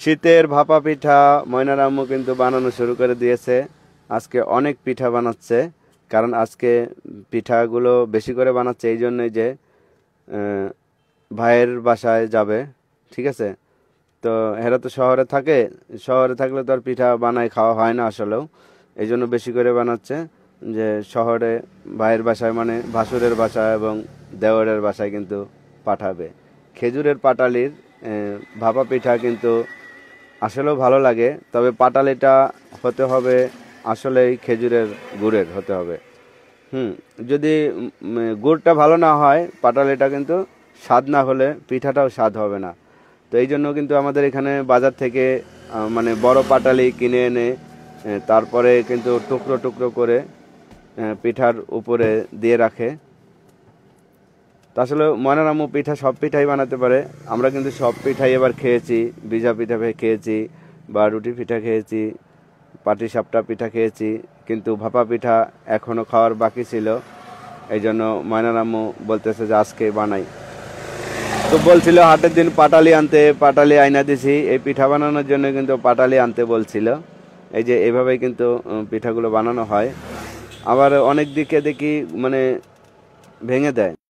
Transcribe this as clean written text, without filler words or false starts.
শীতের ভাপা পিঠা ময়নার আম্মু কিন্তু বানানো শুরু করে দিয়েছে। আজকে অনেক পিঠা বানাচ্ছে, কারণ আজকে পিঠাগুলো বেশি করে বানাচ্ছে এই জন্যই যে আহ, ভাইয়ের বাসায় যাবে। ঠিক আছে, তো এরা তো শহরে থাকে, শহরে থাকলে তো আর পিঠা বানায় খাওয়া হয় না আসলেও, এই জন্য বেশি করে বানাচ্ছে। যে শহরে ভাইয়ের বাসায় মানে ভাসুরের বাসায় এবং দেওরের বাসায় কিন্তু পাঠাবে। খেজুরের পাটালির ভাপা পিঠা কিন্তু আসলেও ভালো লাগে, তবে পাটালিটা হতে হবে আসলেই খেজুরের গুড়ের হতে হবে। হুম, যদি গুড়টা ভালো না হয় পাটালিটা কিন্তু স্বাদ না হলে পিঠাটাও স্বাদ হবে না। তো এই জন্য কিন্তু আমাদের এখানে বাজার থেকে মানে বড় পাটালি কিনে এনে তারপরে কিন্তু টুকরো টুকরো করে পিঠার উপরে দিয়ে রাখে। তা আসলে ময়নার আম্মু পিঠা সব পিঠাই বানাতে পারে। আমরা কিন্তু সব পিঠাই এবার খেয়েছি, ভিজা পিঠা খেয়েছি বা রুটি পিঠা খেয়েছি, পাটিসাপটা পিঠা খেয়েছি, কিন্তু ভাপা পিঠা এখনো খাওয়ার বাকি ছিল। এই জন্য ময়নার আম্মু বলতেছে যে আজকে বানাই। তো বলছিল হাটের দিন পাটালি আনতে, পাটালি আইনা দিছি। এই পিঠা বানানোর জন্য কিন্তু পাটালি আনতে বলছিল। এই যে এভাবেই কিন্তু পিঠাগুলো বানানো হয়। আবার অনেক দিকে দেখি মানে ভেঙে দেয়।